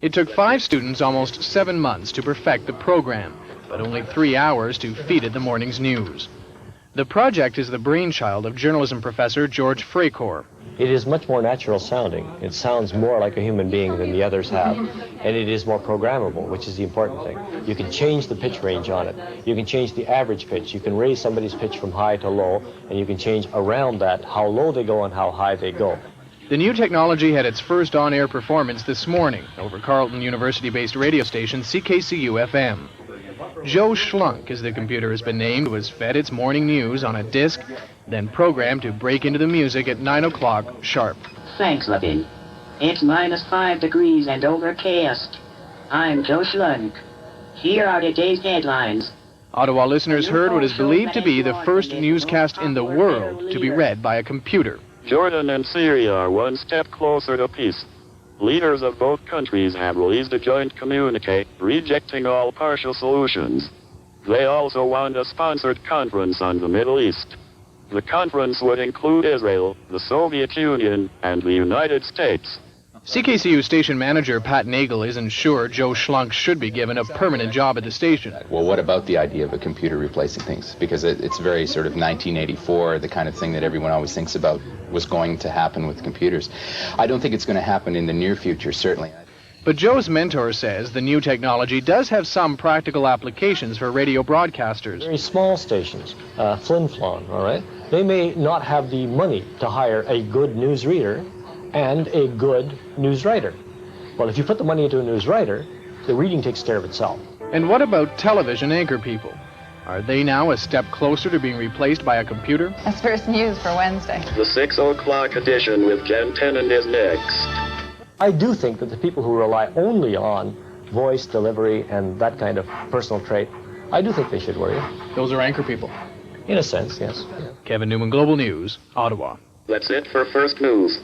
It took 5 students almost 7 months to perfect the program, but only 3 hours to feed it the morning's news. The project is the brainchild of journalism professor George Frajkor. It is much more natural sounding. It sounds more like a human being than the others have, and it is more programmable, which is the important thing. You can change the pitch range on it. You can change the average pitch. You can raise somebody's pitch from high to low, and you can change around that how low they go and how high they go. The new technology had its first on-air performance this morning over Carleton University-based radio station CKCU FM. Joe Schlunk, as the computer has been named, was fed its morning news on a disc, then programmed to break into the music at 9 o'clock sharp. Thanks, Lucky. It's -5 degrees and overcast. I'm Joe Schlunk. Here are today's headlines. Ottawa listeners heard what is believed to be the first newscast in the world to be read by a computer. Jordan and Syria are one step closer to peace. Leaders of both countries have released a joint communique rejecting all partial solutions. They also want a sponsored conference on the Middle East. The conference would include Israel, the Soviet Union, and the United States. CKCU station manager Pat Nagle isn't sure Joe Schlunk should be given a permanent job at the station. Well, what about the idea of a computer replacing things? Because it's very sort of 1984, the kind of thing that everyone always thinks about was going to happen with computers. I don't think it's going to happen in the near future, certainly. But Joe's mentor says the new technology does have some practical applications for radio broadcasters. Very small stations, flim-flon, all right? They may not have the money to hire a good newsreader and a good news writer. Well, if you put the money into a news writer, the reading takes care of itself. And what about television anchor people? Are they now a step closer to being replaced by a computer? That's first news for Wednesday. The 6 o'clock edition with Ken Tennant is next. I do think that the people who rely only on voice, delivery, and that kind of personal trait, I do think they should worry. Those are anchor people. In a sense, yes. Kevin Newman, Global News, Ottawa. That's it for First News.